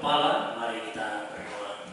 kepala, mari kita berdoa.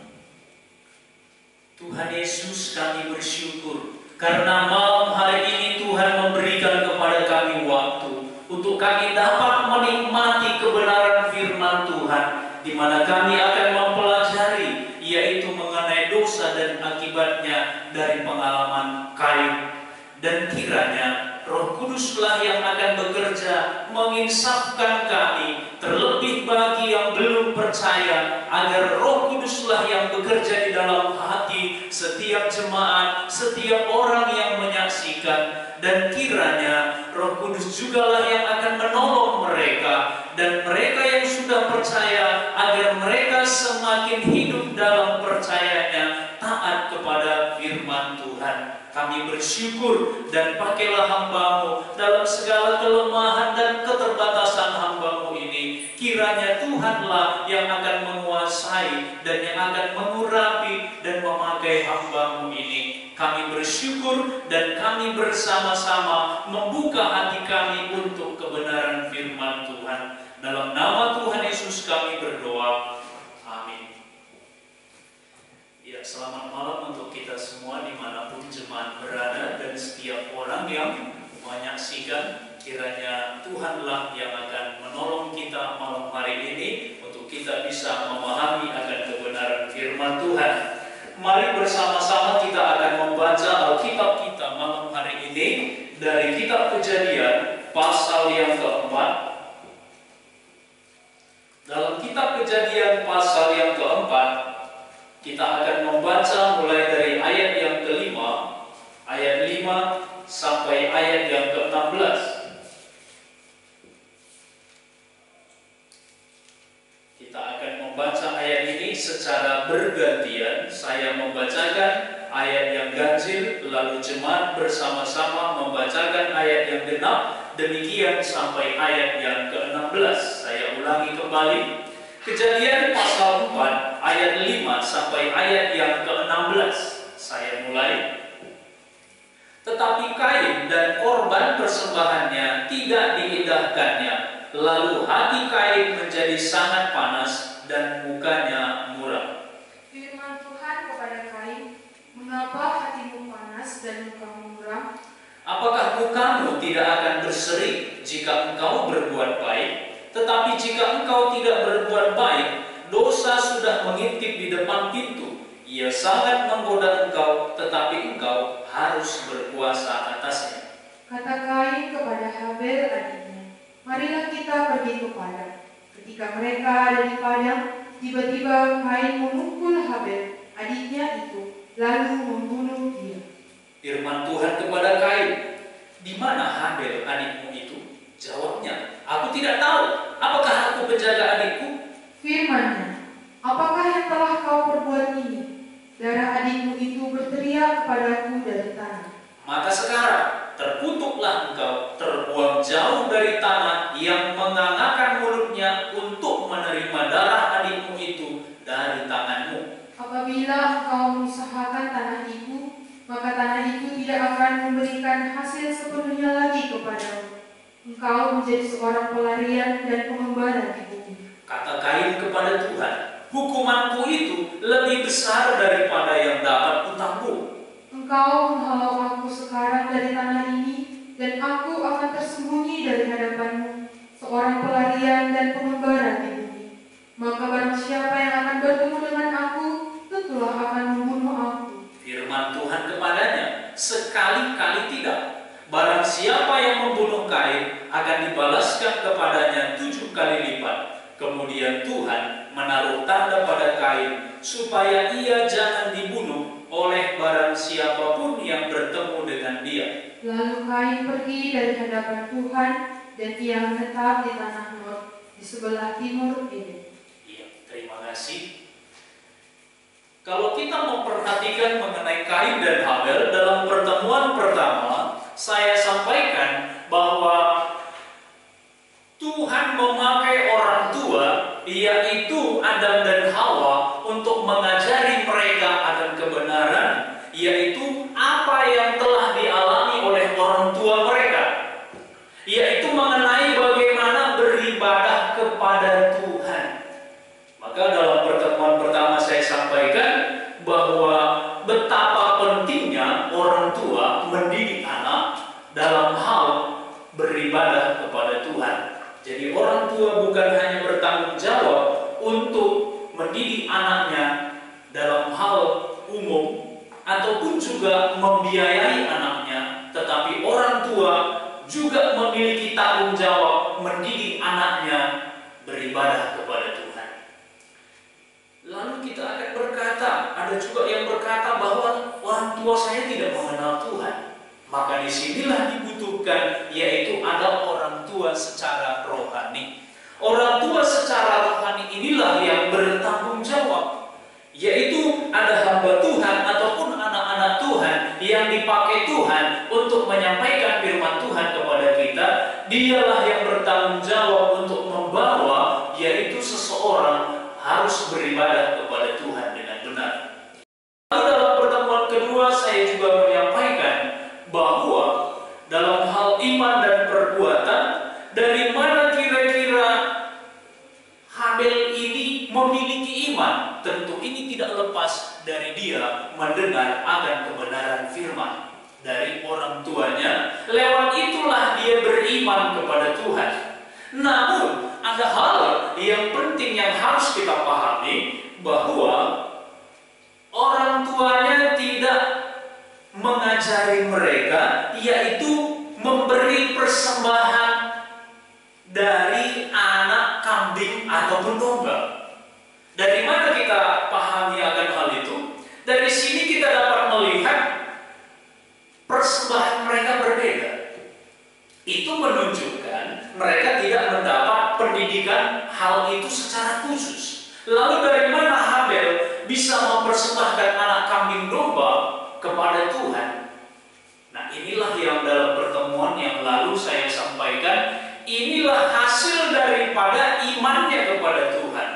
Tuhan Yesus, kami bersyukur karena malam hari ini Tuhan memberikan kepada kami waktu untuk kami dapat menikmati kebenaran firman Tuhan, di mana kami akan mempelajari yaitu mengenai dosa dan akibatnya dari pengalaman Kain. Dan kiranya Roh Kuduslah yang akan bekerja menginsafkan kami, terlebih bagi yang belum percaya, agar Roh Kuduslah yang bekerja di dalam hati setiap jemaat, setiap orang yang menyaksikan. Dan kiranya Roh Kudus jugalah yang akan menolong mereka, dan mereka yang sudah percaya, agar mereka semakin hidup dalam percayanya, taat kepada firman Tuhan. Kami bersyukur, dan pakailah hamba-Mu dalam segala kelemahan dan keterbatasan hamba-Mu ini. Kiranya Tuhanlah yang akan menguasai dan yang akan mengurapi dan memakai hamba-Mu ini. Kami bersyukur dan kami bersama-sama membuka hati kami untuk kebenaran firman Tuhan. Dalam nama Tuhan Yesus kami berdoa. Amin. Ya, selamat malam untuk kita semua dimanapun jemaat berada dan setiap orang yang menyaksikan. Kiranya Tuhanlah yang akan menolong kita malam hari ini untuk kita bisa memahami akan kebenaran firman Tuhan. Mari bersama-sama kita akan membaca Alkitab kita malam hari ini dari kitab Kejadian pasal yang keempat. Dalam kitab Kejadian pasal yang keempat, kita akan membaca mulai dari ayat yang kelima, ayat 5 sampai ayat yang ke-16. Kita akan membaca ayat ini secara bergantian. Saya membacakan ayat yang ganjil, lalu jemaat bersama-sama membacakan ayat yang genap, demikian sampai ayat yang ke-16. Saya ulangi kembali. Kejadian pasal 4 ayat 5 sampai ayat yang ke-16. Saya mulai. Tetapi Kain dan korban persembahannya tidak diindahkannya. Lalu hati Kain menjadi sangat panas dan mukanya muram. Firman Tuhan kepada Kain, mengapa hatimu panas dan mukamu muram? Apakah mukamu tidak akan berseri jika engkau berbuat baik? Tetapi jika engkau tidak berbuat baik, dosa sudah mengintip di depan pintu. Ia sangat menggoda engkau, tetapi engkau harus berkuasa atasnya. Kata Kain kepada Habel adiknya, marilah kita pergi ke padang. Ketika mereka ada di padang, tiba-tiba Kain memukul Habel adiknya itu, lalu membunuh dia. Firman Tuhan kepada Kain, di mana Habel adikmu itu? Jawabnya, aku tidak tahu. Apakah aku penjaga adikku? Firman-Nya, apakah yang telah kau perbuat ini? Darah adikmu itu berteriak kepadaku dari tanah. Maka sekarang terkutuklah engkau, terbuang jauh dari tanah yang mengangakkan mulutnya untuk menerima darah adikmu itu dari tanganmu. Apabila engkau mengusahakan tanah itu, maka tanah itu tidak akan memberikan hasil sepenuhnya lagi kepadamu. Engkau menjadi seorang pelarian dan pengembara di bumi. Kata Kain kepada Tuhan, hukumanku itu lebih besar daripada yang dapat kutampung. Engkau menghalau aku sekarang dari tanah ini, dan aku akan tersembunyi dari hadapanmu, seorang pelarian dan pengembara di bumi. Maka barang siapa yang akan bertemu dengan aku, tentulah akan membunuh aku. Firman Tuhan kepadanya, sekali-kali tidak. Barang siapa yang membunuh Kain akan dibalaskan kepadanya 7 kali lipat. Kemudian Tuhan menaruh tanda pada Kain supaya ia jangan dibunuh oleh barang siapapun yang bertemu dengan dia. Lalu Kain pergi dari hadapan Tuhan, dan ia menetap di tanah Nod, di sebelah timur Eden. Iya, terima kasih. Kalau kita memperhatikan mengenai Kain dan Habel dalam pertemuan pertama, saya sampaikan bahwa Tuhan memakai orang tua, yaitu Adam dan Hawa, untuk mengajari mereka akan kebenaran, yaitu apa yang telah dialami oleh orang tua mereka, yaitu mengenai bagaimana beribadah kepada Tuhan. Maka dalam orang tua bukan hanya bertanggung jawab untuk mendidik anaknya dalam hal umum ataupun juga membiayai anaknya, tetapi orang tua juga memiliki tanggung jawab mendidik anaknya beribadah kepada Tuhan. Lalu kita akan berkata, ada juga yang berkata bahwa orang tua saya tidak mengenal Tuhan. Maka disinilah dibutuhkan, yaitu ada orang tua secara rohani. Orang tua secara rohani inilah yang bertanggung jawab, yaitu ada hamba Tuhan ataupun anak-anak Tuhan yang dipakai Tuhan untuk menyampaikan firman Tuhan kepada kita. Dialah yang bertanggung jawab untuk membawa, yaitu seseorang harus beribadah kepada Tuhan dengan benar. Lalu dalam pertemuan kedua saya juga menyampaikan bahwa dalam hal iman dan perbuatan, dari mana kira-kira Habel ini memiliki iman? Tentu ini tidak lepas dari dia mendengar akan kebenaran firman dari orang tuanya. Lewat itulah dia beriman kepada Tuhan. Namun ada hal yang penting yang harus kita pahami, bahwa orang tuanya tidak mengajari mereka, yaitu memberi persembahan dari anak kambing ataupun domba. Dari mana kita pahami akan hal itu? Dari sini kita dapat melihat persembahan mereka berbeda. Itu menunjukkan mereka tidak mendapat pendidikan hal itu secara khusus. Lalu dari mana Habel bisa mempersembahkan anak kambing domba kepada Tuhan? Nah, inilah yang dalam pertemuan yang lalu saya sampaikan. Inilah hasil daripada imannya kepada Tuhan.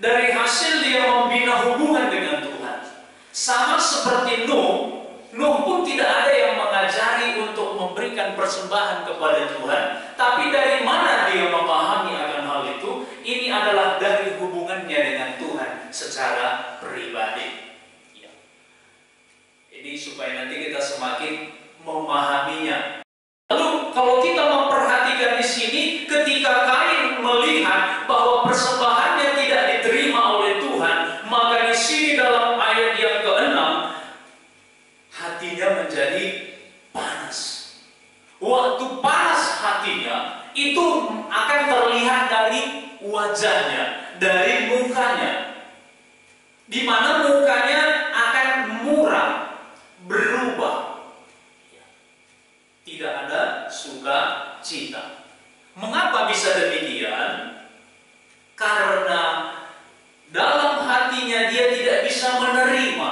Dari hasil dia membina hubungan dengan Tuhan. Sama seperti Nuh. Nuh pun tidak ada yang mengajari untuk memberikan persembahan kepada Tuhan. Tapi dari mana dia memahami akan hal itu? Ini adalah dari hubungannya dengan Tuhan secara pribadi. Ya. Ini supaya nanti kita semakin memahaminya. Lalu kalau kita memperhatikan di sini, ketika Kain melihat bahwa persembahannya tidak diterima oleh Tuhan, maka di sini dalam ayat yang ke-6 hatinya menjadi panas. Waktu panas hatinya itu akan terlihat dari wajahnya, dari mukanya, di mana mukanya akan muram, berubah. Tidak ada sukacita. Mengapa bisa demikian? Karena dalam hatinya dia tidak bisa menerima.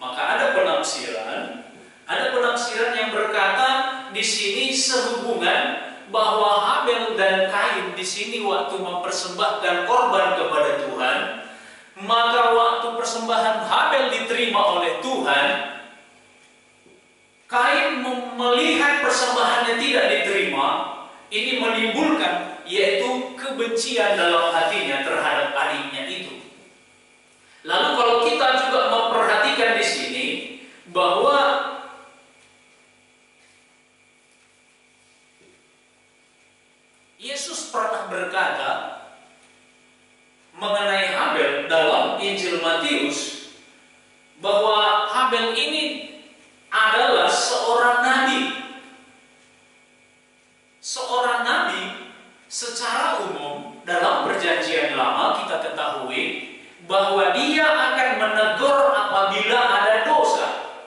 Maka ada penafsiran yang berkata di sini sehubungan bahwa Habel dan Kain di sini waktu mempersembahkan korban kepada Tuhan, maka waktu persembahan Habel diterima oleh Tuhan, Kain melihat persembahannya tidak diterima. Ini menimbulkan yaitu kebencian dalam hatinya terhadap adiknya itu. Lalu kalau kita juga memperhatikan di sini bahwa Yesus pernah berkata mengenai Habel dalam Injil Matius bahwa Habel ini adalah seorang nabi. Seorang nabi secara umum dalam perjanjian lama kita ketahui bahwa dia akan menegur apabila ada dosa.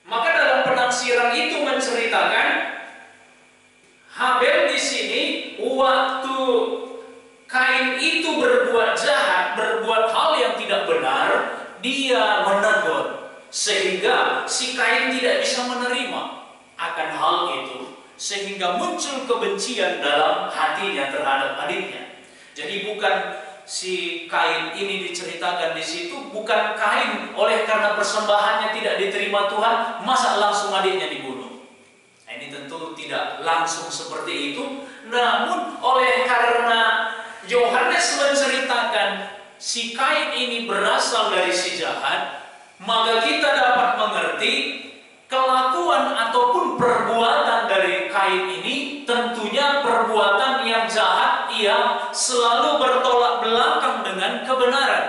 Maka dalam penafsiran itu menceritakan Habel di sini waktu Kain itu berbuat jahat, berbuat hal yang tidak benar, dia menegur. Sehingga si Kain tidak bisa menerima akan hal itu, sehingga muncul kebencian dalam hatinya terhadap adiknya. Jadi bukan si Kain ini diceritakan di situ, bukan Kain oleh karena persembahannya tidak diterima Tuhan, masa langsung adiknya dibunuh. Nah, ini tentu tidak langsung seperti itu, namun oleh karena Yohanes menceritakan si Kain ini berasal dari si jahat, maka kita dapat mengerti kelakuan ataupun perbuatan dari Kain ini tentunya perbuatan yang jahat yang selalu bertolak belakang dengan kebenaran.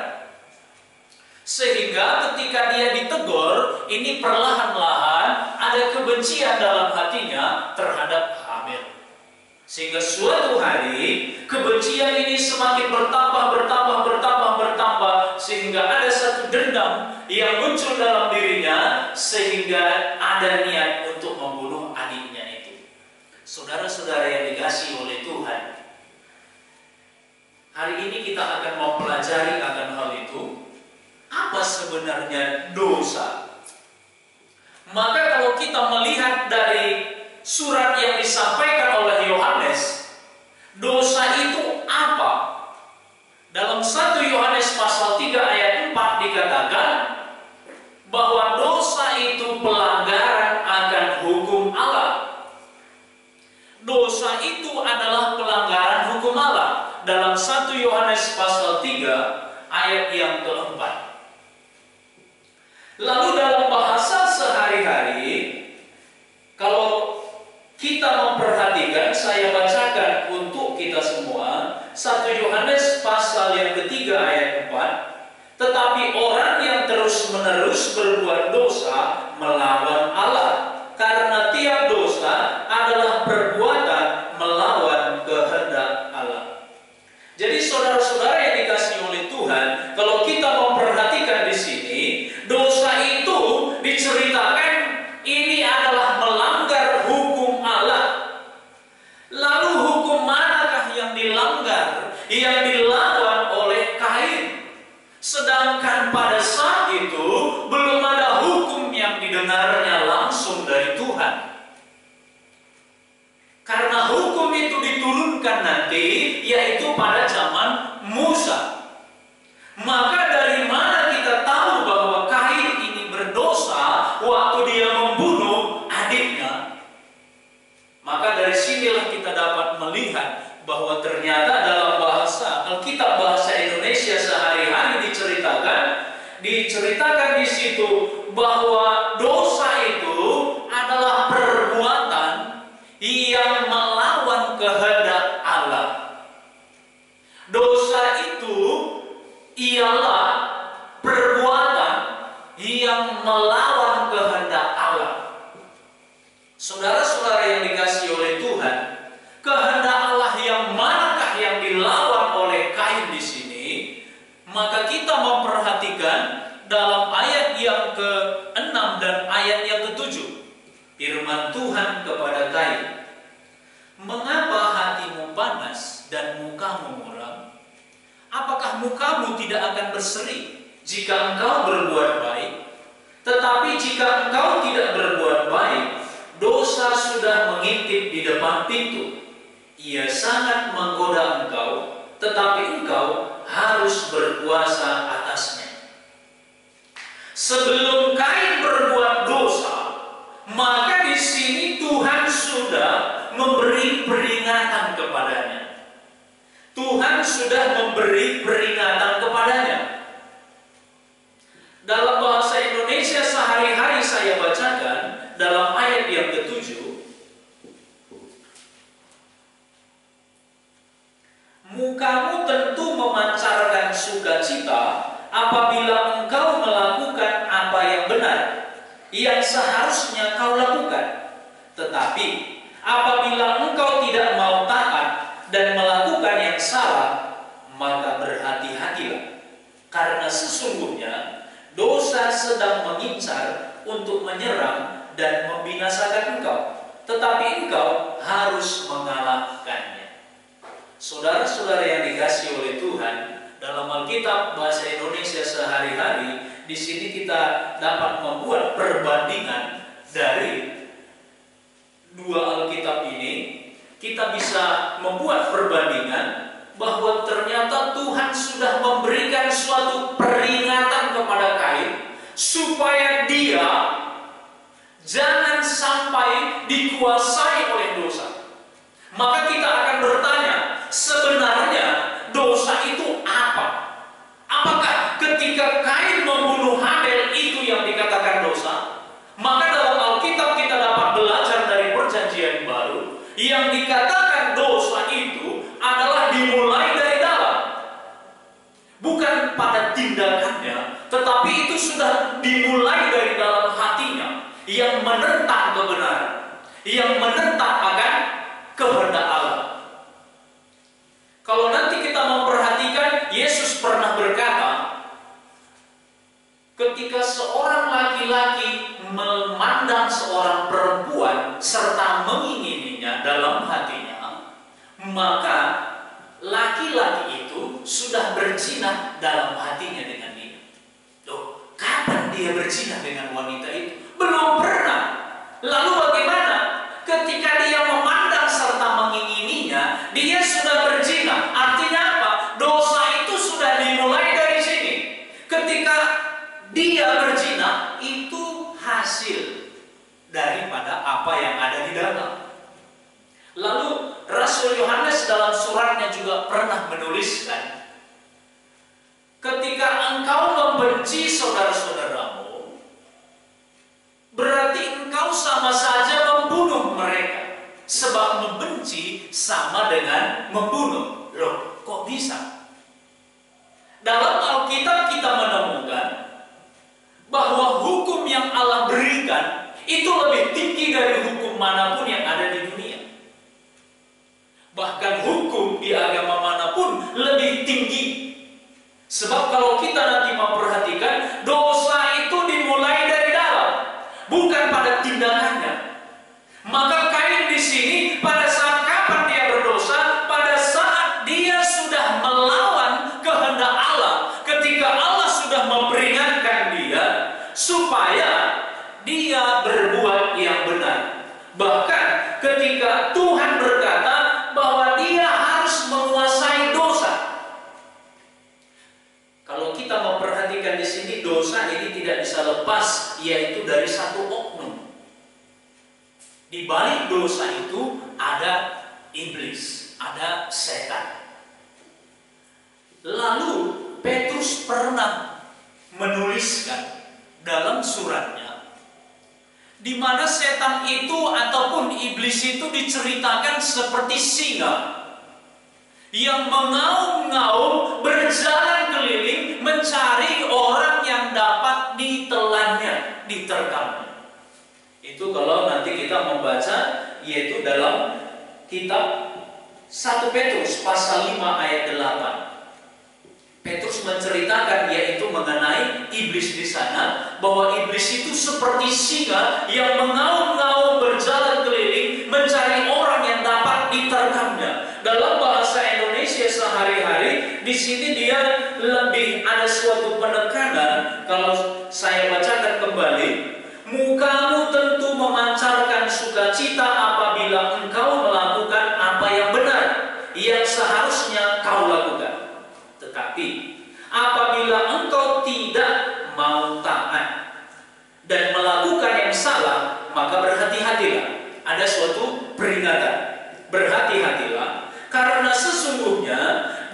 Sehingga ketika dia ditegur, ini perlahan-lahan ada kebencian dalam hatinya terhadap Habel. Sehingga suatu hari kebencian ini semakin bertambah, sehingga ada satu dendam yang muncul dalam dirinya, sehingga ada niat untuk membunuh adiknya itu. Saudara-saudara yang dikasihi oleh Tuhan, hari ini kita akan mempelajari akan hal itu. Apa sebenarnya dosa? Maka kalau kita melihat dari surat yang disampaikan oleh Yohanes, dosa itu apa? Dalam 1 Yohanes pasal 3 ayat 4 dikatakan bahwa dosa itu pelanggaran akan hukum Allah. Dosa itu adalah pelanggaran hukum Allah. Dalam 1 Yohanes pasal 3 ayat yang keempat. Lalu dalam bahasa sehari-hari, kalau kita memperhatikan, saya bacakan untuk kita semua 1 Yohanes pasal yang ketiga ayat 4. Tetapi orang yang terus-menerus berbuat dosa melawan Allah, karena tiap dosa adalah perbuatan melawan kehendak Allah. Jadi saudara-saudara yang dikasihi oleh Tuhan, kalau kita memperhatikan di sini, dosa itu diceritakan ini adalah melanggar hukum Allah. Lalu hukum manakah yang dilanggar? Yang dilawan oleh Kain. Sedangkan pada saat itu belum ada hukum yang didengarnya langsung dari Tuhan. Karena hukum itu diturunkan nanti, yaitu pada zaman Musa. Maka dari mana kita tahu bahwa Kain ini berdosa waktu dia membunuh adiknya? Maka dari sinilah kita dapat melihat bahwa ternyata dalam bahasa Alkitab bahasa Indonesia sehari-hari diceritakan di situ bahwa dosa itu adalah perbuatan yang melawan kehendak Allah. Dosa itu ialah perbuatan yang melawan kehendak Allah. Saudara-saudara yang dikasihi oleh Tuhan, kehendak Allah yang manakah yang dilawan oleh Kain di sini? Maka kita memperhatikan dalam ayat yang ke-6 dan ayat yang ke-7. Firman Tuhan kepada Kain, "Mengapa hatimu panas dan mukamu muram? Apakah mukamu tidak akan berseri jika engkau berbuat baik? Tetapi jika engkau tidak berbuat baik, dosa sudah mengintip di depan pintu. Ia sangat menggoda engkau, tetapi engkau harus berkuasa atasnya." Sebelum Kain berbuat dosa, maka di sini Tuhan sudah memberi peringatan kepadanya. Tuhan sudah memberi peringatan kepadanya. Dalam bahasa Indonesia sehari-hari saya bacakan dalam ayat yang ke-7. "Mukamu tentu memancarkan sukacita apabila engkau melakukan apa yang benar, yang seharusnya kau lakukan. Tetapi apabila engkau tidak mau taat dan melakukan yang salah, maka berhati-hatilah, karena sesungguhnya dosa sedang mengincar untuk menyerang dan membinasakan engkau, tetapi engkau harus mengalahkannya." Saudara-saudara yang dikasihi oleh Tuhan, dalam Alkitab bahasa Indonesia sehari-hari, di sini kita dapat membuat perbandingan dari dua Alkitab ini. Kita bisa membuat perbandingan bahwa ternyata Tuhan sudah memberikan suatu peringatan kepada Kain supaya dia jangan sampai dikuasai oleh dosa. Maka kita akan bertanya, sebenarnya dosa itu apa? Apakah ketika Kain membunuh Habel itu yang dikatakan dosa? Maka dalam sudah dimulai dari dalam hatinya, yang menentang kebenaran, yang menentang akan kehendak Allah. Kalau nanti kita memperhatikan, Yesus pernah berkata, ketika seorang laki-laki memandang seorang perempuan serta mengingininya dalam hatinya, maka laki-laki itu sudah berzina dalam hatinya dengan dia. Loh, kapan dia berzina dengan wanita itu? Belum pernah. Lalu bagaimana? Ketika dia memandang serta mengingininya, dia sudah berzina. Artinya apa? Dosa itu sudah dimulai dari sini. Ketika dia berzina, itu hasil daripada apa yang ada di dalam. Lalu Rasul Yohanes dalam suratnya juga pernah menuliskan, ketika engkau membenci saudara-saudaramu, berarti engkau sama saja membunuh mereka. Sebab membenci sama dengan membunuh. Loh, kok bisa? Dalam Alkitab kita menemukan bahwa hukum yang Allah berikan itu lebih tinggi dari hukum manapun yang ada di dunia. Bahkan hukum di agama manapun lebih tinggi. Sebab kalau kita nanti memperhatikan, dosa itu dimulai dari dalam, bukan pada tindakannya. Maka Kain di sini pada saat kapan dia berdosa? Pada saat dia sudah melawan kehendak Allah. Ketika Allah sudah memperingatkan dia supaya dia berbuat yang benar. Bahkan ketika Tuhan berkata bahwa dia harus menguasai dosa. Kalau kita memperhatikan di sini, dosa ini tidak bisa lepas, yaitu dari satu oknum. Di balik dosa itu ada iblis, ada setan. Lalu Petrus pernah menuliskan dalam suratnya, di mana setan itu ataupun iblis itu diceritakan seperti singa yang mengaum-ngaum berjalan keliling mencari orang yang dapat ditelannya, diterkamnya. Itu kalau nanti kita membaca, yaitu dalam kitab 1 Petrus pasal 5 ayat 8. Petrus menceritakan yaitu mengenai iblis di sana, bahwa iblis itu seperti singa yang mengaum-ngaum berjalan keliling mencari orang yang dapat diterkamnya. Dalam bahasa Indonesia sehari-hari, di sini dia lebih ada suatu penekanan. Kalau saya bacakan kembali, mukamu tentu memancarkan sukacita apabila engkau melakukan apa yang benar, yang seharusnya kau lakukan. Tetapi apabila engkau tidak mau taat dan melakukan yang salah, maka berhati-hatilah. Ada suatu peringatan. Berhati-hatilah, karena sesungguhnya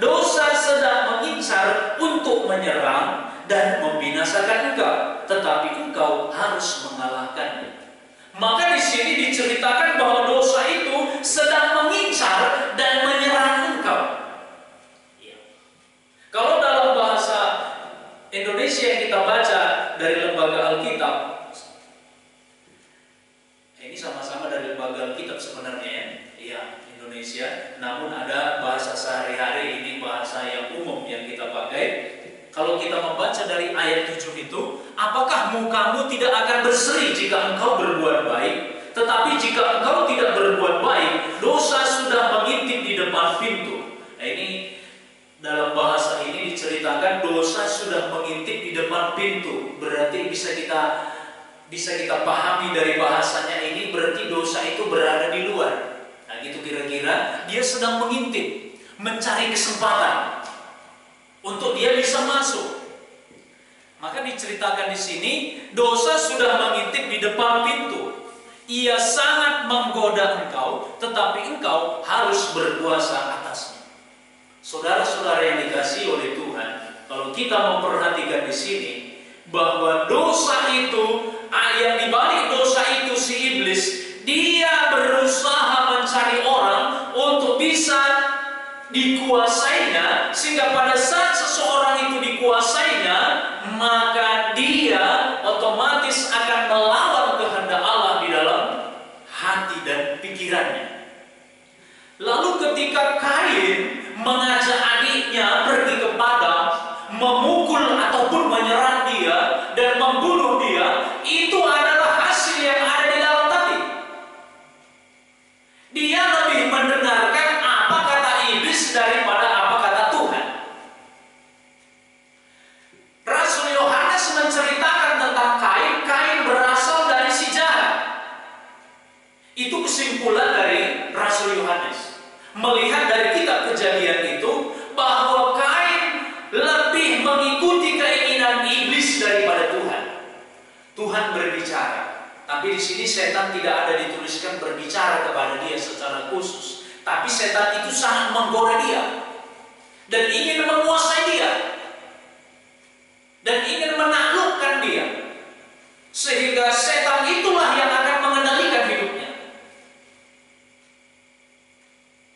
dosa sedang mengincar untuk menyerang dan membinasakan engkau, tetapi engkau harus mengalahkannya. Maka di sini diceritakan bahwa dosa itu sedang mengincar dan menyerang engkau. Ya. Kalau dalam bahasa Indonesia yang kita baca dari lembaga Alkitab, ini sama-sama dari lembaga Alkitab sebenarnya ya, Indonesia. Namun ada bahasa sehari-hari, ini bahasa yang umum yang kita pakai. Kalau kita membaca dari ayat 7 itu, apakah mukamu tidak akan berseri jika engkau berbuat baik? Tetapi jika engkau tidak berbuat baik, dosa sudah mengintip di depan pintu. Nah, ini dalam bahasa ini diceritakan dosa sudah mengintip di depan pintu. Berarti bisa kita pahami dari bahasanya ini, berarti dosa itu berada di luar. Nah gitu kira-kira, dia sedang mengintip, mencari kesempatan untuk dia bisa masuk. Maka diceritakan di sini, dosa sudah mengintip di depan pintu. Ia sangat menggoda engkau, tetapi engkau harus berkuasa atasnya. Saudara-saudara yang dikasihi oleh Tuhan, kalau kita memperhatikan di sini bahwa dosa itu, yang dibalik dosa itu si iblis, dia berusaha mencari orang untuk bisa dikuasainya, sehingga pada saat seseorang itu dikuasainya, maka dia otomatis akan melawan kehendak Allah di dalam hati dan pikirannya. Lalu ketika Kain mengajak adiknya pergi ke padang, memukul ataupun menyerang dia dan membunuh dia, itu adalah hasil yang ada di dalam hati. Dia lebih mendengarkan apa kata iblis daripada apa kata Tuhan. Rasul Yohanes menceritakan tentang Kain. Kain berasal dari si jahat. Itu kesimpulan dari Rasul Yohanes. Melihat dari kitab Kejadian itu bahwa Kain lebih mengikuti keinginan iblis daripada Tuhan. Tuhan berbicara, tapi di sini setan tidak ada dituliskan berbicara kepada dia secara khusus. Tapi setan itu sangat menggoda dia dan ingin menguasai dia dan ingin menaklukkan dia, sehingga setan itulah yang akan mengendalikan hidupnya.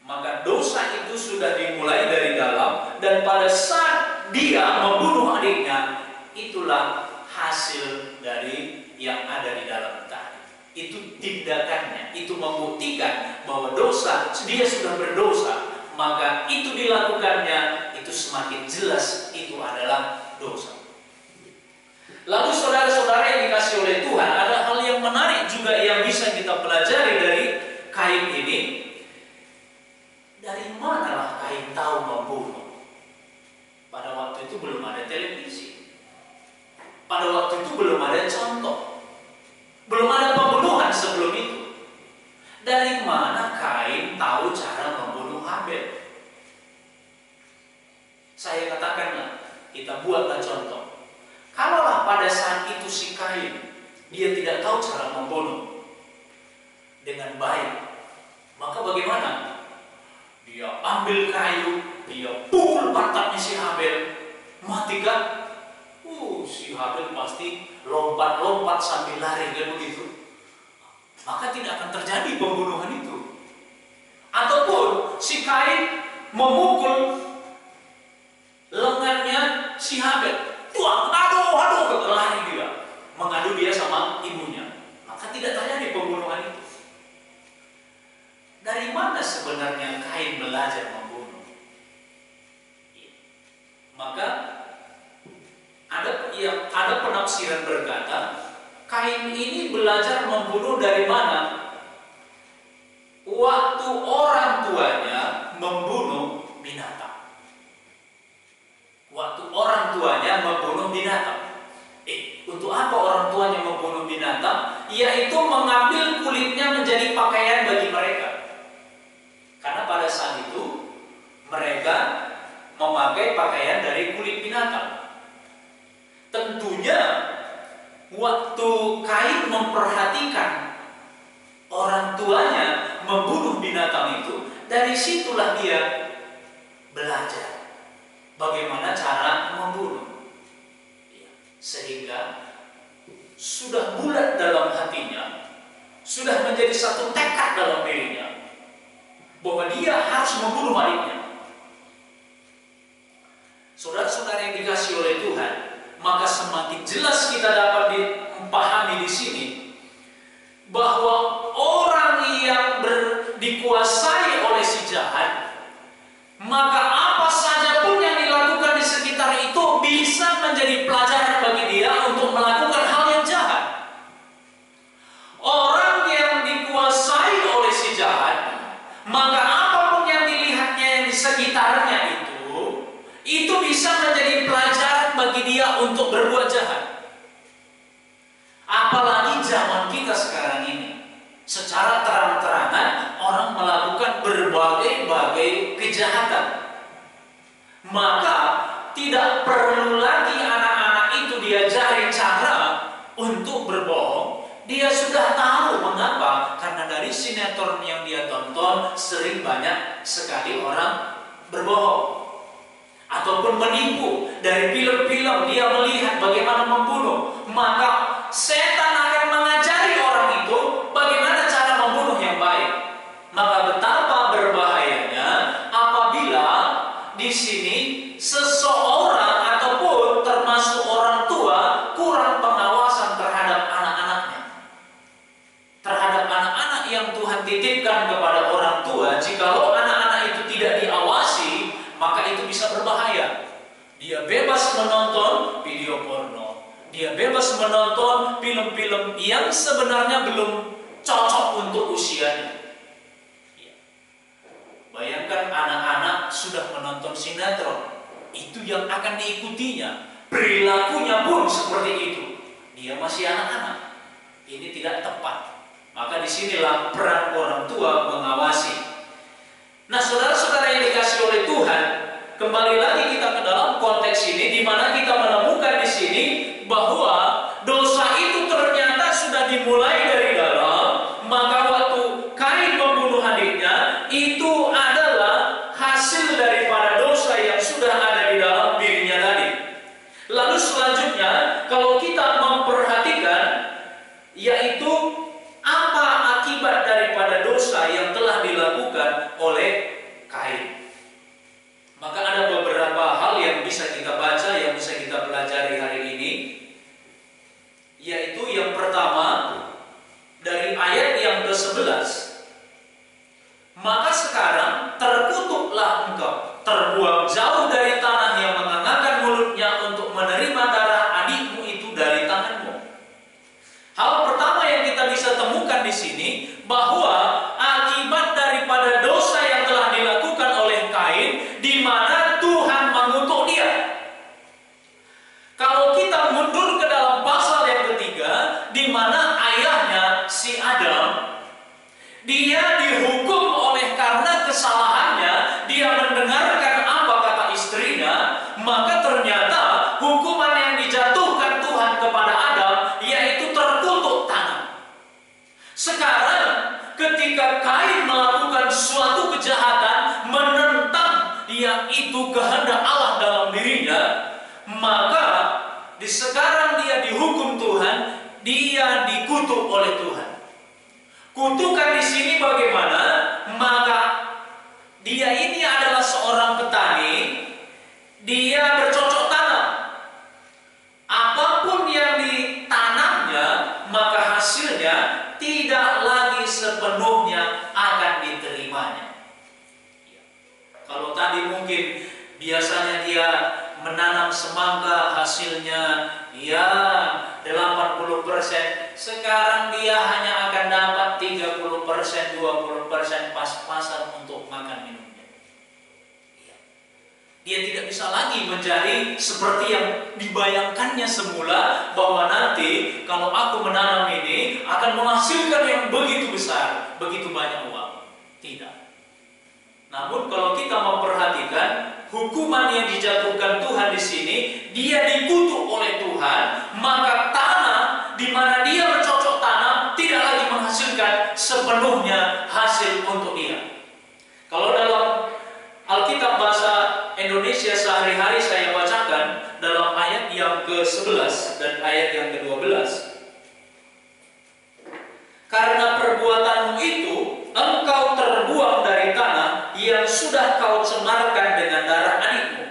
Maka dosa itu sudah dimulai dari dalam, dan pada saat dia membunuh adiknya, itulah hasil dari yang ada di dalam tadi. Itu tindakannya, itu membuktikan bahwa dosa, dia sudah berdosa, maka itu dilakukannya, itu semakin jelas itu adalah dosa. Lalu saudara-saudara yang dikasih oleh Tuhan, ada hal yang menarik juga yang bisa kita pelajari dari Kain ini. Dari manalah Kain tahu membunuh? Pada waktu itu belum ada televisi. Pada waktu itu belum ada contoh. Belum ada pembunuhan sebelum itu. Dari mana Kain tahu cara membunuh Habel? Saya katakanlah, kita buatlah contoh. Kalaulah pada saat itu si Kain, dia tidak tahu cara membunuh dengan baik, maka bagaimana? Dia ambil kayu, dia pukul pantatnya si Habel, mati kan? Si Habel pasti lompat-lompat sambil lari kan begitu. Maka tidak akan terjadi pembunuhan itu. Ataupun si Kain memukul lengannya si Habel, aduh, lari dia, mengadu dia sama ibunya. Maka tidak terjadi pembunuhan itu. Dari mana sebenarnya Kain belajar membunuh? Maka ada penafsiran berkata, Kain ini belajar membunuh dari mana? Waktu orang tuanya membunuh binatang. Waktu orang tuanya membunuh binatang. Untuk apa orang tuanya membunuh binatang? Yaitu mengambil kulitnya menjadi pakaian bagi mereka. Karena pada saat itu mereka memakai pakaian dari kulit binatang. Tentunya waktu Kain memperhatikan orang tuanya membunuh binatang itu, dari situlah dia belajar bagaimana cara membunuh. Sehingga sudah bulat dalam hatinya, sudah menjadi satu tekad dalam dirinya bahwa dia harus membunuh adiknya. Saudara-saudara yang dikasihi oleh Tuhan, maka semakin jelas kita dapat dipahami di sini bahwa orang yang dikuasai oleh si jahat, maka apa saja pun yang dilakukan di sekitar itu bisa menjadi pelajaran bagi dia untuk melakukan hal yang jahat. Orang yang dikuasai oleh si jahat, maka apapun yang dilihatnya yang di sekitarnya itu bisa menjadi pelajaran bagi dia untuk berbuat jahat. Apalagi zaman kita sekarang ini, secara terang-terangan orang melakukan berbagai kejahatan. Maka tidak perlu lagi anak-anak itu diajari cara untuk berbohong. Dia sudah tahu mengapa, karena dari sinetron yang dia tonton sering banyak sekali orang berbohong ataupun menipu. Dari film-film dia melihat bagaimana membunuh, maka setan akan mengajari orang itu bagaimana cara membunuh yang baik. Maka betapa berbahayanya apabila sini seseorang ataupun termasuk orang tua kurang pengawasan terhadap anak-anaknya. Terhadap anak-anak yang Tuhan titipkan kepada orang tua, jikalau anak-anak itu tidak diawasi, maka itu bisa berbahaya. Dia bebas menonton video porno. Dia bebas menonton film-film yang sebenarnya belum cocok untuk usianya. Bayangkan anak-anak sudah menonton sinetron, itu yang akan diikutinya. Perilakunya pun seperti itu. Dia masih anak-anak. Ini tidak tepat. Maka disinilah peran orang tua mengawasi. Nah, saudara-saudara yang dikasihi oleh Tuhan, kembali lagi kita ke dalam konteks ini, di mana kita menemukan di sini bahwa dosa itu ternyata sudah dimulai dari dalam. Maka waktu Kain membunuh adiknya, itu adalah hasil daripada dosa yang sudah ada di dalam dirinya tadi. Lalu selanjutnya, kalau kita memperhatikan, yaitu apa akibat daripada dosa yang telah dilakukan oleh Kain. Maka ada beberapa hal yang bisa kita baca, yang bisa kita pelajari hari ini. Yaitu yang pertama, dari ayat yang ke-11. Maka sekarang terkutuklah engkau, terbuang jauh dari tanah yang mengangkat mulutnya untuk menerima darah adikmu itu dari tanganmu. Hal pertama yang kita bisa temukan di sini, bahwa akibat daripada dosa yang telah dilakukan oleh Kain, di mana Tuhan mengutuk dia. Kalau kita mundur ke dalam pasal yang ketiga, di mana ayahnya si Adam, dia dihukum oleh karena kesalahannya, dia mendengarkan apa kata istrinya, maka ternyata hukuman yang dijatuhkan Tuhan kepada Adam, yaitu terkutuk tanah. Sekarang ketika Kain melakukan suatu kejahatan, menentang yaitu kehendak Allah dalam dirinya, maka sekarang dia dihukum Tuhan, dia dikutuk oleh Tuhan. Kutukan di sini bagaimana? Maka dia ini adalah seorang petani, dia bercocok tanam. Apapun yang ditanamnya, maka hasilnya tidak lagi sepenuhnya akan diterimanya. Kalau tadi mungkin biasanya dia menanam semangka, hasilnya ya 80%, sekarang dia hanya akan dapat 30%, 20% pas-pasan untuk makan minumnya. Dia tidak bisa lagi menjadi seperti yang dibayangkannya semula, bahwa nanti kalau aku menanam ini akan menghasilkan yang begitu besar, begitu banyak uang. Tidak. Namun kalau kita memperhatikan hukuman yang dijatuhkan Tuhan di sini, dia dikutuk oleh Tuhan, maka tanah di mana dia bercocok tanam tidak lagi menghasilkan sepenuhnya hasil untuk dia. Kalau dalam Alkitab bahasa Indonesia sehari-hari saya bacakan dalam ayat yang ke-11 dan ayat yang ke-12. Karena perbuatanmu itu, engkau terbuang dari tanah yang sudah kau cemarkan dengan darah adikmu.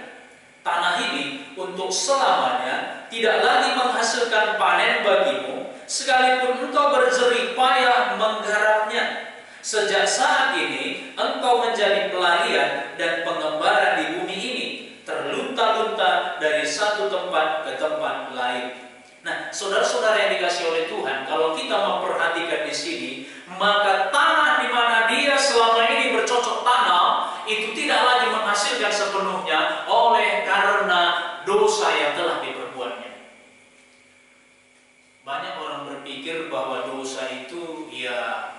Tanah ini untuk selamanya tidak lagi menghasilkan panen bagimu, sekalipun engkau berjerih payah menggarapnya. Sejak saat ini engkau menjadi pelarian dan pengembara di bumi ini, terlunta-lunta dari satu tempat ke tempat lain. Nah, saudara-saudara yang dikasihi oleh Tuhan, kalau kita memperhatikan di sini, maka tanah di mana dia selama ini bercocok tanam itu tidak lagi menghasilkan sepenuhnya oleh karena dosa yang telah diperbuatnya. Banyak orang berpikir bahwa dosa itu ya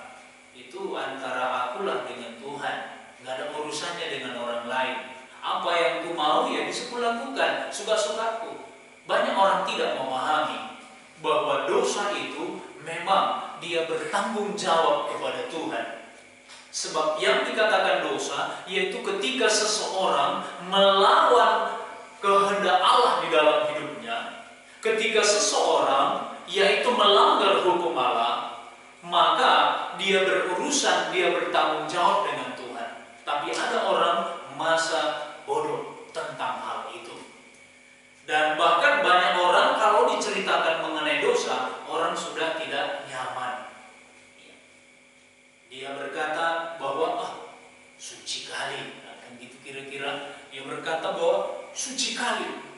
itu antara akulah dengan Tuhan, nggak ada urusannya dengan orang lain. Apa yang ku mau ya bisa kulakukan, suka-sukaku. Banyak orang tidak memahami bahwa dosa itu memang dia bertanggung jawab kepada Tuhan. Sebab yang dikatakan dosa yaitu ketika seseorang melawan kehendak Allah di dalam hidupnya, ketika seseorang yaitu melanggar hukum Allah, maka dia berurusan, dia bertanggung jawab dengan Tuhan. Tapi ada orang masa bodoh, Dan bahkan banyak orang kalau diceritakan mengenai dosa, orang sudah tidak nyaman. Dia berkata bahwa suci kali, kan gitu kira-kira. Dia berkata bahwa suci kali.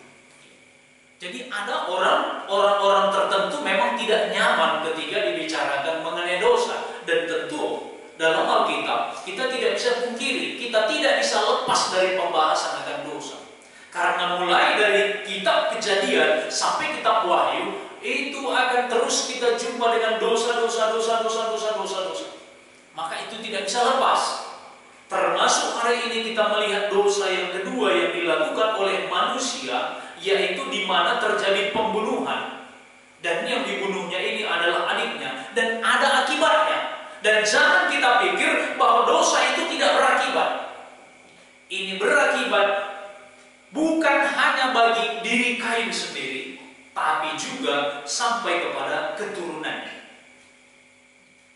Jadi ada orang-orang tertentu memang tidak nyaman ketika dibicarakan mengenai dosa. Dan tentu dalam Alkitab kita tidak bisa pungkiri, kita tidak bisa lepas dari pembahasan akan dosa. Karena mulai dari kitab Kejadian sampai kitab Wahyu, itu akan terus kita jumpa dengan dosa. Maka itu tidak bisa lepas. Termasuk hari ini kita melihat dosa yang kedua yang dilakukan oleh manusia, yaitu di mana terjadi pembunuhan. Dan yang dibunuhnya ini adalah adiknya, dan ada akibatnya. Dan jangan kita pikir bahwa dosa itu tidak berakibat. Ini berakibat bukan hanya bagi diri Kain sendiri, tapi juga sampai kepada keturunannya.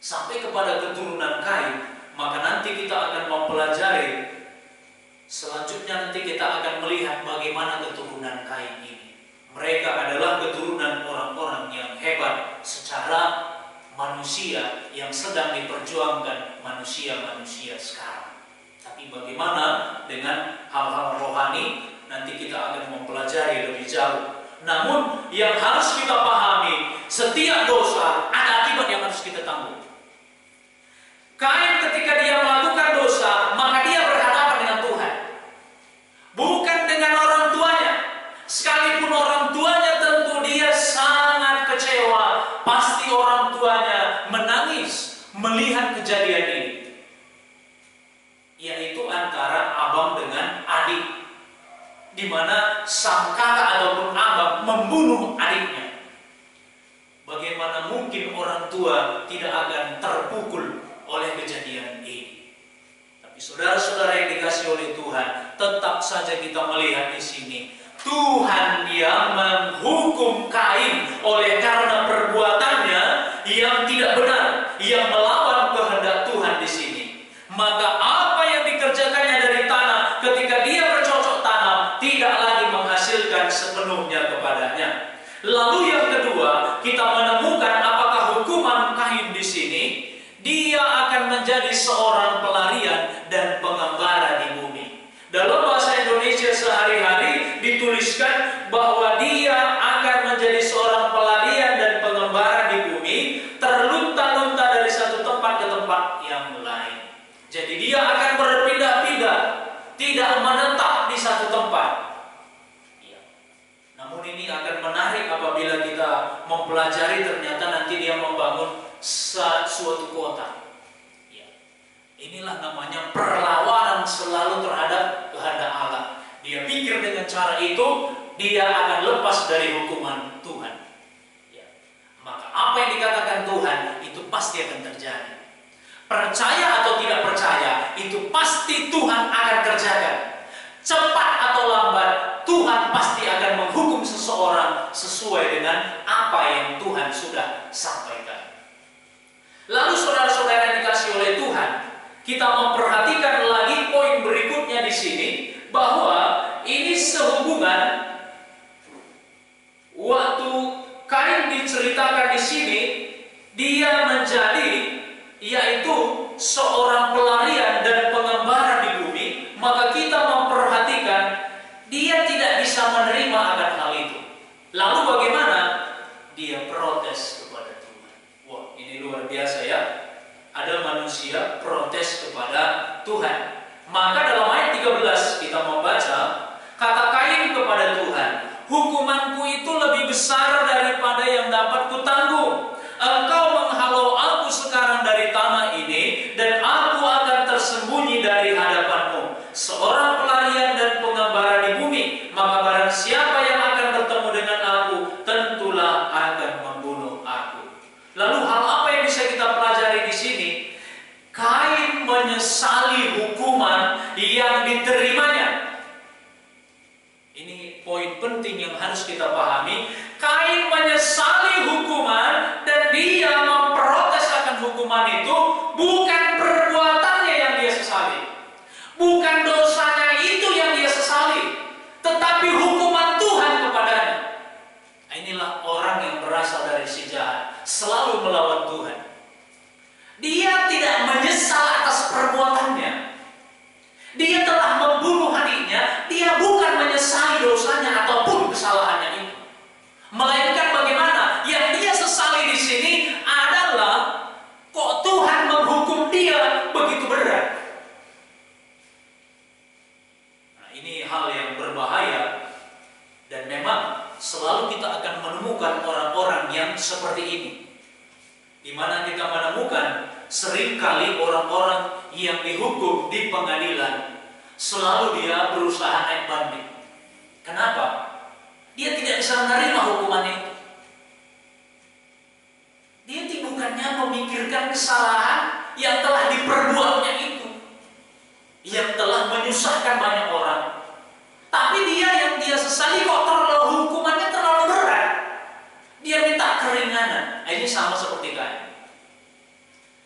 Sampai kepada keturunan Kain. Maka nanti kita akan mempelajari, selanjutnya nanti kita akan melihat bagaimana keturunan Kain ini. Mereka adalah keturunan orang-orang yang hebat secara manusia yang sedang diperjuangkan manusia-manusia sekarang. Tapi bagaimana dengan hal-hal rohani, nanti kita akan mempelajari lebih jauh. Namun yang harus kita pahami, setiap dosa ada akibat yang harus kita tanggung. Kain ketika dia melakukan dosa, maka dia berhadapan dengan Tuhan, bukan dengan orang tuanya. Sekalipun orang tuanya tentu dia sangat kecewa, pasti orang tuanya menangis melihat kejadian ini, yaitu antara abang dengan adik, di mana sang kakak ataupun abang membunuh adiknya. Bagaimana mungkin orang tua tidak akan terpukul oleh kejadian ini? Tapi saudara-saudara yang dikasihi oleh Tuhan, tetap saja kita melihat di sini Tuhan yang menghukum Kain oleh karena perbuatannya yang tidak benar, yang melawan kehendak Tuhan di sini. Maka apa yang dikerjakannya dari tanah ketika dia bercocok tanam tidak lagi menghasilkan sepenuhnya kepadanya. Lalu yang kedua, kita menemukan apakah hukuman Kain di sini, dia akan menjadi seorang pelarian dan pengembara di bumi. Dalam bahasa Indonesia sehari-hari dituliskan bahwa dia akan menjadi seorang pelarian dan pengembara di bumi, terlunta-lunta dari satu tempat ke tempat yang lain. Jadi dia akan berpindah-pindah, tidak menetap di satu tempat. Ya. Namun ini akan menarik apabila kita mempelajari, ternyata nanti dia membangun suatu kota. Ya. Inilah namanya perlawanan selalu terhadap kehendak Allah. Dia pikir dengan cara itu dia akan lepas dari hukuman Tuhan. Ya. Maka apa yang dikatakan Tuhan itu pasti akan terjadi. Percaya atau tidak percaya, itu pasti Tuhan akan kerjakan. Cepat atau lambat, Tuhan pasti akan menghukum seseorang sesuai dengan apa yang Tuhan sudah sampaikan. Lalu saudara-saudara yang dikasihi oleh Tuhan, kita memperhatikan lagi poin berikutnya di sini, bahwa ini sehubungan waktu Kain diceritakan di sini, dia menjadi yaitu seorang pelarian dan pengembara di bumi. Maka kita memperhatikan dia tidak bisa menerima akan hal itu. Lalu bagaimana? Dia protes kepada Tuhan. Wah, ini luar biasa ya. Ada manusia protes kepada Tuhan. Maka dalam ayat 13 kita membaca, kata Kain kepada Tuhan, hukumanku itu lebih besar daripada yang dapat kutanggung. Engkau menghalau aku sekarang dari tanah ini, dan aku akan tersembunyi dari hadapanmu, seorang pelarian dan pengembara di bumi. Maka barang siapa yang akan bertemu dengan aku, tentulah akan membunuh aku. Lalu hal apa yang bisa kita pelajari di sini? Kain menyesali hukuman yang diterimanya. Ini poin penting yang harus kita pahami. Kain menyesali hukuman dan dia memprotes akan hukuman itu, bukan perbuatannya yang dia sesali, bukan dosanya itu yang dia sesali, tetapi hukuman Tuhan kepada selalu kita akan menemukan orang-orang yang seperti ini. Di mana kita menemukan seringkali orang-orang yang dihukum di pengadilan, selalu dia berusaha naik banding. Kenapa? Dia tidak bisa menerima hukuman itu. Dia bukannya memikirkan kesalahan yang telah diperbuatnya itu, yang telah menyusahkan banyak orang. Tapi yang dia sesali kok hukumannya terlalu berat. Dia minta keringanan. Ini sama seperti Kain.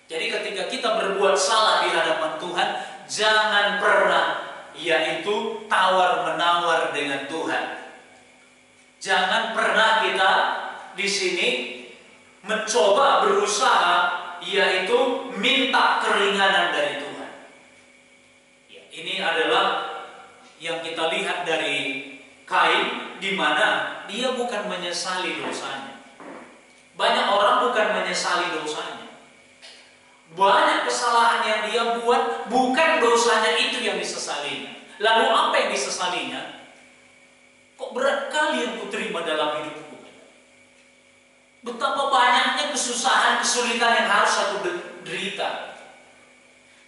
Jadi ketika kita berbuat salah di hadapan Tuhan, jangan pernah yaitu tawar-menawar dengan Tuhan. Jangan pernah kita di sini mencoba berusaha yaitu minta keringanan dari Tuhan. Ya, ini adalah yang kita lihat dari Kain, di mana dia bukan menyesali dosanya. Banyak orang bukan menyesali dosanya. Banyak kesalahan yang dia buat, bukan dosanya itu yang disesalinya. Lalu apa yang disesalinya? Kok berat kali yang kuterima dalam hidupku? Betapa banyaknya kesusahan, kesulitan yang harus aku derita.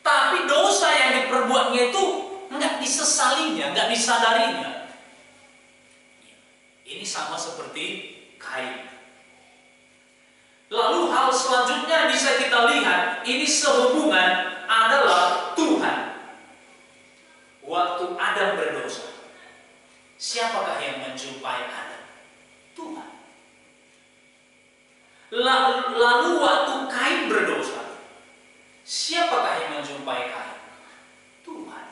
Tapi dosa yang diperbuatnya itu nggak disesalinya, nggak disadarinya. Ini sama seperti Kain. Lalu hal selanjutnya bisa kita lihat, ini sehubungan adalah Tuhan. Waktu Adam berdosa, siapakah yang menjumpai Adam? Tuhan. Lalu waktu Kain berdosa, siapakah yang menjumpai Kain? Tuhan.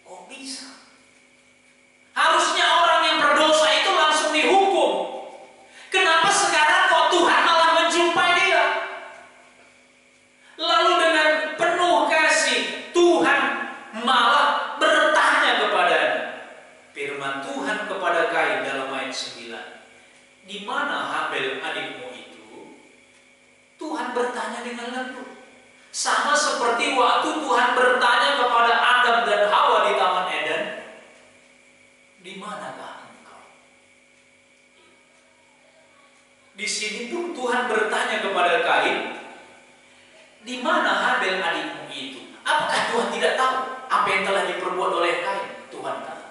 Kok bisa? Harusnya orang yang berdosa itu langsung dihukum. Kenapa sekarang kok Tuhan malah menjumpai dia? Lalu dengan penuh kasih, Tuhan malah bertanya kepadanya. Firman Tuhan kepada Kain dalam ayat 9. Di mana Habel adikmu itu? Tuhan bertanya dengan lembut. Sama seperti waktu Tuhan bertanya kepada Adam dan Hawa di Taman Eden. Di manakah engkau? Di sini pun Tuhan bertanya kepada Kain, di mana Habel adikmu itu? Apakah Tuhan tidak tahu apa yang telah diperbuat oleh Kain? Tuhan tahu.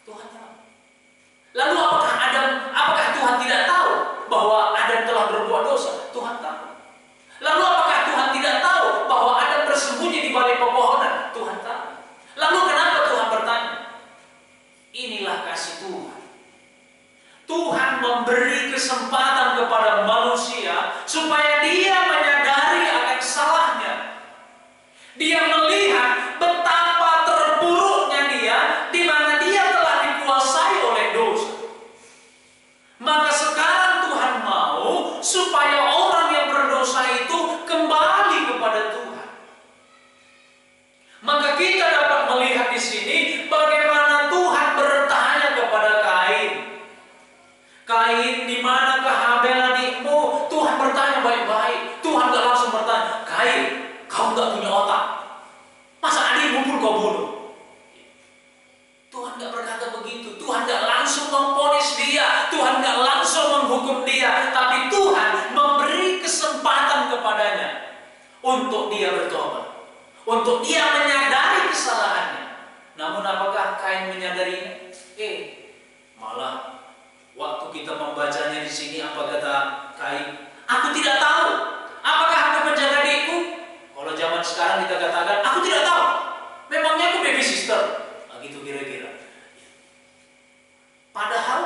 Tuhan tahu. Lalu apakah Tuhan tidak tahu bahwa Adam telah berbuat dosa? Tuhan tahu. Lalu apakah Tuhan tidak tahu bahwa Adam bersembunyi di balik pepohonan? Tuhan tahu. Lalu kenapa Tuhan bertanya? Inilah kasih Tuhan. Tuhan memberi kesempatan kepada manusia supaya dia menyadari akan salahnya. Dia melihat betapa terpuruknya dia, di mana dia telah dikuasai oleh dosa. Maka sekarang Tuhan mau supaya orang yang berdosa itu kembali kepada Tuhan. Maka kita dapat melihat di sini bagaimana Tuhan bertanya kepada Kain. Kain, di manakah Habel adikmu? Tuhan bertanya baik-baik. Tuhan gak langsung bertanya, Kain, kau gak punya otak. Masa adikmu pun kau bunuh? Tuhan gak berkata begitu. Tuhan gak langsung memvonis dia. Tuhan gak langsung menghukum dia. Tapi Tuhan memberi kesempatan kepadanya untuk dia bertobat, untuk dia menyadari kesalahannya. Namun apakah Kain menyadarinya? Malah waktu kita membacanya di sini, apa kata Kain? Aku tidak tahu. Apakah aku menjaga adikku? Kalau zaman sekarang kita katakan, aku tidak tahu. Memangnya aku baby sister? Gitu kira-kira. Padahal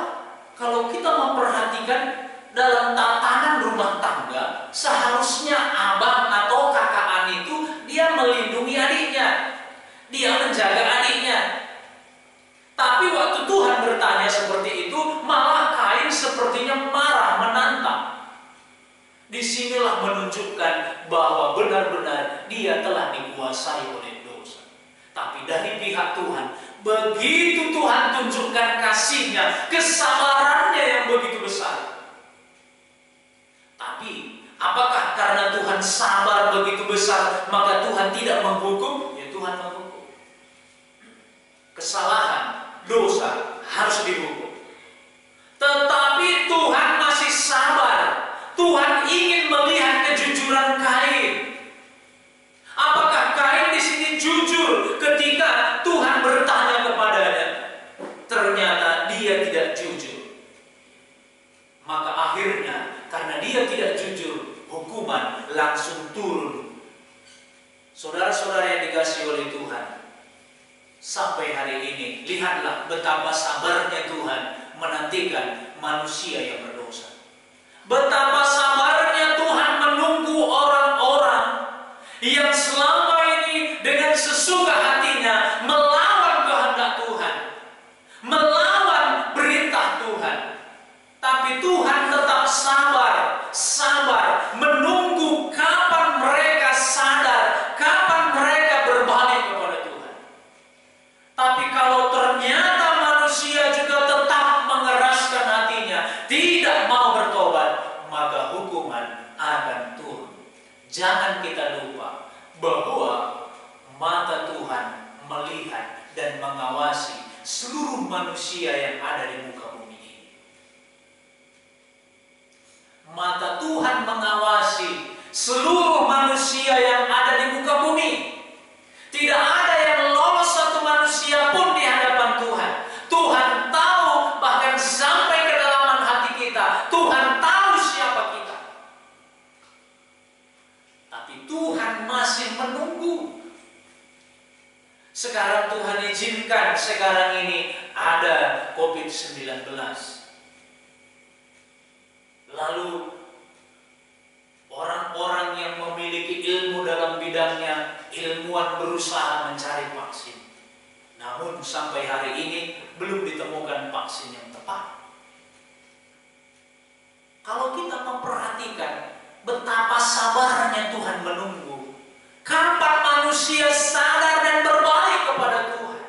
kalau kita memperhatikan dalam tatanan rumah tangga, seharusnya abang atau kakak itu dia melindungi adiknya, dia menjaga adiknya. Tapi waktu Tuhan bertanya seperti itu, malah Kain sepertinya marah, menantang. Disinilah menunjukkan bahwa benar-benar dia telah dikuasai oleh dosa. Tapi dari pihak Tuhan, begitu Tuhan tunjukkan kasih-Nya, kesabarannya yang begitu besar. Tapi apakah karena Tuhan sabar begitu besar, maka Tuhan tidak menghukum? Ya, Tuhan menghukum. Kesalahan, dosa harus dihukum. Tetapi Tuhan masih sabar. Tuhan ingin melihat kejujuran Kain. Apakah Kain di sini jujur ketika Tuhan bertanya kepadanya? Ternyata dia tidak jujur. Maka akhirnya karena dia tidak jujur, hukuman langsung turun. Saudara-saudara yang dikasihi oleh Tuhan, sampai hari ini lihatlah betapa sabarnya Tuhan menantikan manusia yang berdosa. Betapa sabarnya Tuhan menunggu orang-orang yang selama ini dengan sesuka hatinya melawan kehendak Tuhan, melawan perintah Tuhan. Tapi Tuhan tetap sabar menunggu kapan mereka sadar, kapan mereka berbalik kepada Tuhan. Tapi kalau ternyata manusia juga tetap mengeraskan hatinya, tidak mau bertobat, maka hukuman akan turun. Jangan kita lupa bahwa mata Tuhan melihat dan mengawasi seluruh manusia yang ada di muka bumi ini. Mata Tuhan mengawasi seluruh manusia yang ada di muka bumi. Tidak ada yang lolos satu manusia pun di hadapan Tuhan. Tuhan tahu bahkan sampai kedalaman hati kita. Tuhan tahu siapa kita. Tapi Tuhan masih menunggu. Sekarang Tuhan izinkan sekarang ini ada COVID-19. Lalu orang-orang yang memiliki ilmu dalam bidangnya, ilmuwan berusaha mencari vaksin. Namun sampai hari ini belum ditemukan vaksin yang tepat. Kalau kita memperhatikan betapa sabarnya Tuhan menunggu, kapan manusia sadar dan berbalik kepada Tuhan.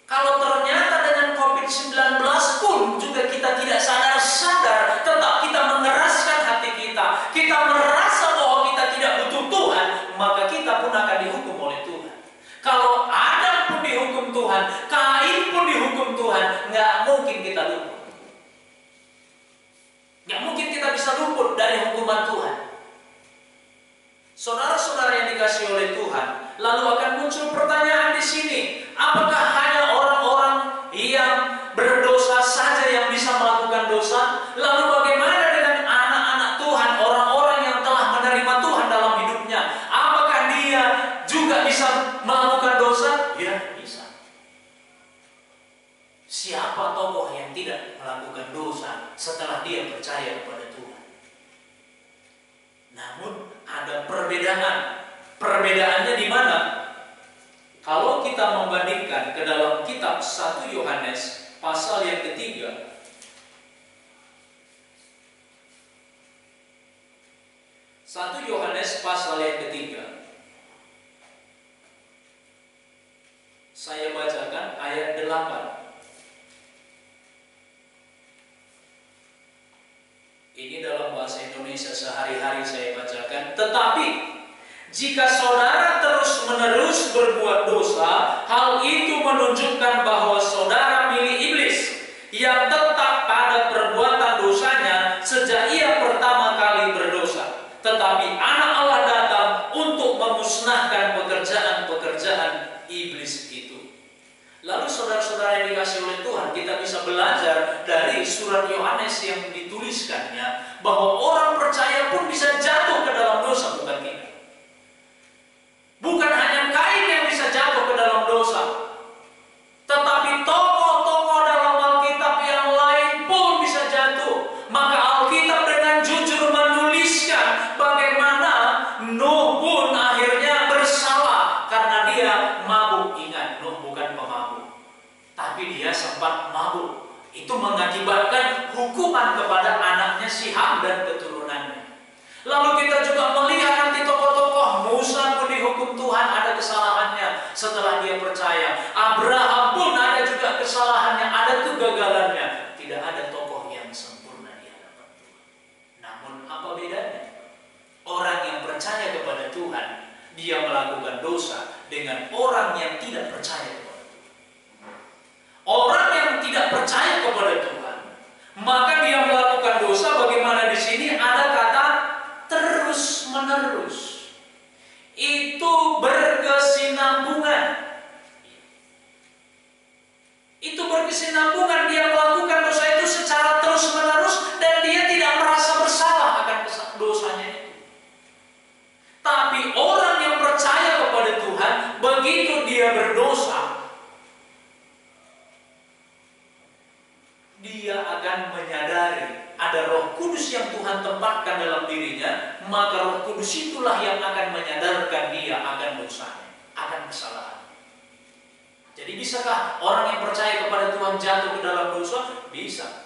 Kalau ternyata dengan COVID-19 pun juga kita tidak sadar-sadar, tetap kita mengeraskan hati kita, kita merasa bahwa kita tidak butuh Tuhan, maka kita pun akan dihukum oleh Tuhan. Kalau Adam pun dihukum Tuhan, Kain pun dihukum Tuhan, nggak mungkin kita luput. Nggak mungkin kita bisa luput dari hukuman Tuhan. Saudara-saudara yang dikasihi oleh Tuhan, lalu akan muncul pertanyaan di sini, apakah hanya orang-orang yang berdosa saja yang bisa melakukan dosa? Lalu bagaimana dengan anak-anak Tuhan, orang-orang yang telah menerima Tuhan dalam hidupnya? Apakah dia juga bisa melakukan dosa? Ya, bisa. Siapa tokoh yang tidak melakukan dosa setelah dia percaya kepada Tuhan? Namun ada perbedaan. Perbedaannya di mana? Kalau kita membandingkan ke dalam kitab 1 Yohanes pasal yang ketiga, 1 Yohanes pasal yang ketiga, saya bacakan ayat 8. Ini dalam bahasa Indonesia sehari-hari saya bacakan. Tetapi jika saudara terus-menerus berbuat dosa, hal itu menunjukkan bahwa saudara milik iblis yang tetap pada perbuatan dosanya sejak ia pertama kali berdosa. Tetapi anak Allah datang untuk memusnahkan pekerjaan-pekerjaan iblis itu. Lalu saudara-saudara yang dikasihi oleh Tuhan, kita bisa belajar dari surat Yohanes yang dituliskannya bahwa orang percaya pun bisa jatuh ke dalam dosa, bukan kita. Bukan hanya Kain yang bisa jatuh ke dalam dosa, tetapi tokoh-tokoh dalam Alkitab yang lain pun bisa jatuh. Maka Alkitab dengan jujur menuliskan bagaimana Nuh pun akhirnya bersalah karena dia mabuk. Ingat, Nuh bukan pemabuk, tapi dia sempat mabuk. Itu mengakibatkan hukuman kepada anaknya Siham dan keturunannya. Lalu kita juga melihat nanti tokoh-tokoh. Musa pun dihukum Tuhan, ada kesalahannya setelah dia percaya. Abraham pun ada juga kesalahannya, ada kegagalannya. Tidak ada tokoh yang sempurna di hadapan Tuhan. Namun apa bedanya? Orang yang percaya kepada Tuhan, dia melakukan dosa dengan orang yang tidak percaya kepada Tuhan. berkesinambungan, dia melakukan dosa itu secara terus-menerus dan dia tidak merasa bersalah akan dosanya itu. Tapi orang yang percaya kepada Tuhan, begitu dia berdosa, dia akan menyadari ada Roh Kudus yang Tuhan tempatkan dalam dirinya, maka Roh Kudus itulah yang akan menyadarkan dia akan dosanya, akan kesalahan. Jadi bisakah orang yang percaya kepada Tuhan jatuh ke dalam dosa? Bisa.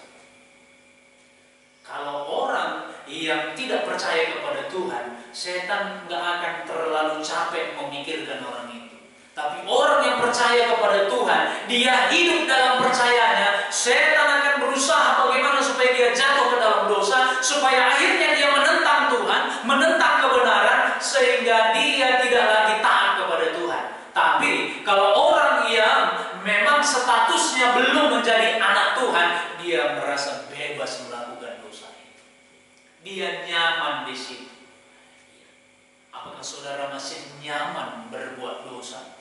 Kalau orang yang tidak percaya kepada Tuhan, setan nggak akan terlalu capek memikirkan orang itu. Tapi orang yang percaya kepada Tuhan, dia hidup dalam percayanya, setan akan berusaha bagaimana supaya dia jatuh ke dalam dosa, supaya akhirnya dia menentang Tuhan, menentang kebenaran, sehingga dia tidak lagi taat kepada Tuhan. Tapi kalau orang yang memang statusnya belum menjadi anak Tuhan, dia merasa bebas melakukan dosa itu. Dia nyaman di situ. Apakah saudara masih nyaman berbuat dosa?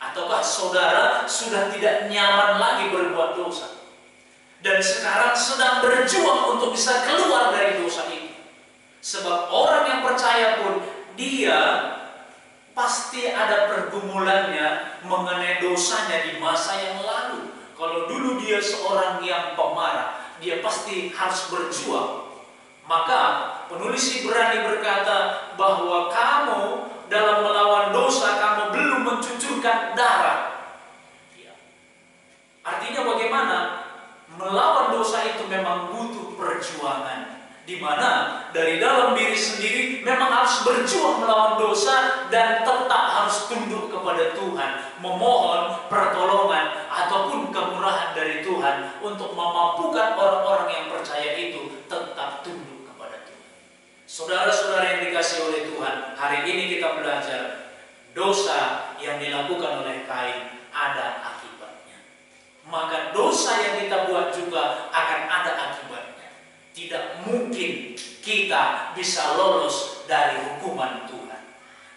Ataukah saudara sudah tidak nyaman lagi berbuat dosa? Dan sekarang sedang berjuang untuk bisa keluar dari dosa itu. Sebab orang yang percaya pun, dia pasti ada pergumulannya mengenai dosanya di masa yang lalu. Kalau dulu dia seorang yang pemarah, dia pasti harus berjuang. Maka penulis Ibrani berkata bahwa kamu dalam melawan dosa, kamu belum mencucurkan darah. Ya. Artinya bagaimana? Melawan dosa itu memang butuh perjuangan. Di mana dari dalam diri sendiri memang harus berjuang melawan dosa dan tetap harus tunduk kepada Tuhan, memohon pertolongan ataupun kemurahan dari Tuhan untuk memampukan orang-orang yang percaya itu tetap tunduk kepada Tuhan. Saudara-saudara yang dikasihi oleh Tuhan, hari ini kita belajar dosa yang dilakukan oleh Kain ada akibatnya. Maka dosa yang kita buat juga akan ada akibatnya. Tidak mungkin kita bisa lolos dari hukuman Tuhan.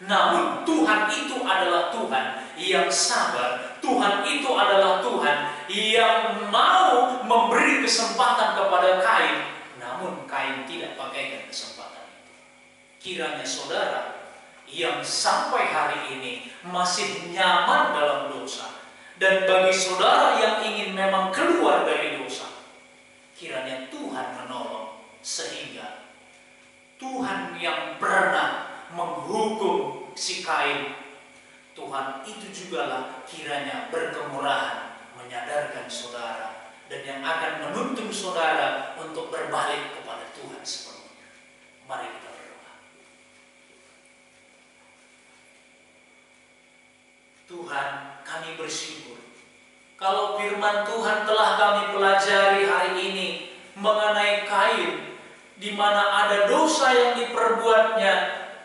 Namun Tuhan itu adalah Tuhan yang sabar. Tuhan itu adalah Tuhan yang mau memberi kesempatan kepada Kain. Namun Kain tidak pakaikan kesempatan itu. Kiranya saudara yang sampai hari ini masih nyaman dalam dosa, dan bagi saudara yang ingin memang keluar dari dosa, kiranya Tuhan menolong sehingga Tuhan yang pernah menghukum si Kain, Tuhan itu jugalah kiranya berkemurahan menyadarkan saudara dan yang akan menuntun saudara untuk berbalik kepada Tuhan sepenuhnya. Mari kita berdoa. Tuhan, kami bersyukur kalau firman Tuhan telah kami pelajari hari ini mengenai Kain, di mana ada dosa yang diperbuatnya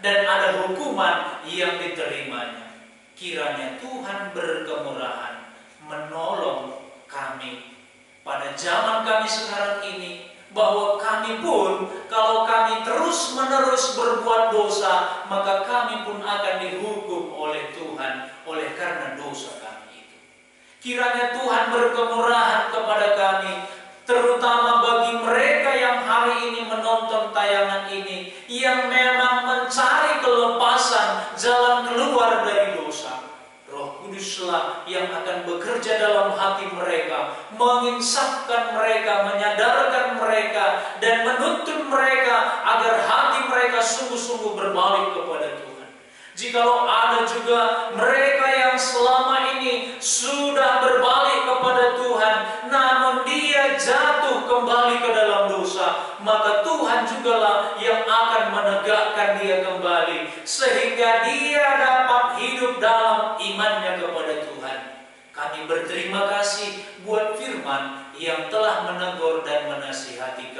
dan ada hukuman yang diterimanya. Kiranya Tuhan berkemurahan menolong kami pada zaman kami sekarang ini, bahwa kami pun kalau kami terus-menerus berbuat dosa, maka kami pun akan dihukum oleh Tuhan oleh karena dosa kami. Kiranya Tuhan berkemurahan kepada kami, terutama bagi mereka yang hari ini menonton tayangan ini, yang memang mencari kelepasan, jalan keluar dari dosa. Roh Kuduslah yang akan bekerja dalam hati mereka, menginsafkan mereka, menyadarkan mereka, dan menuntun mereka agar hati mereka sungguh-sungguh berbalik kepada Tuhan. Jikalau ada juga mereka yang selama ini sudah berbalik kepada Tuhan, namun dia jatuh kembali ke dalam dosa, maka Tuhan jugalah yang akan menegakkan dia kembali, sehingga dia dapat hidup dalam imannya kepada Tuhan. Kami berterima kasih buat firman yang telah menegur dan menasihati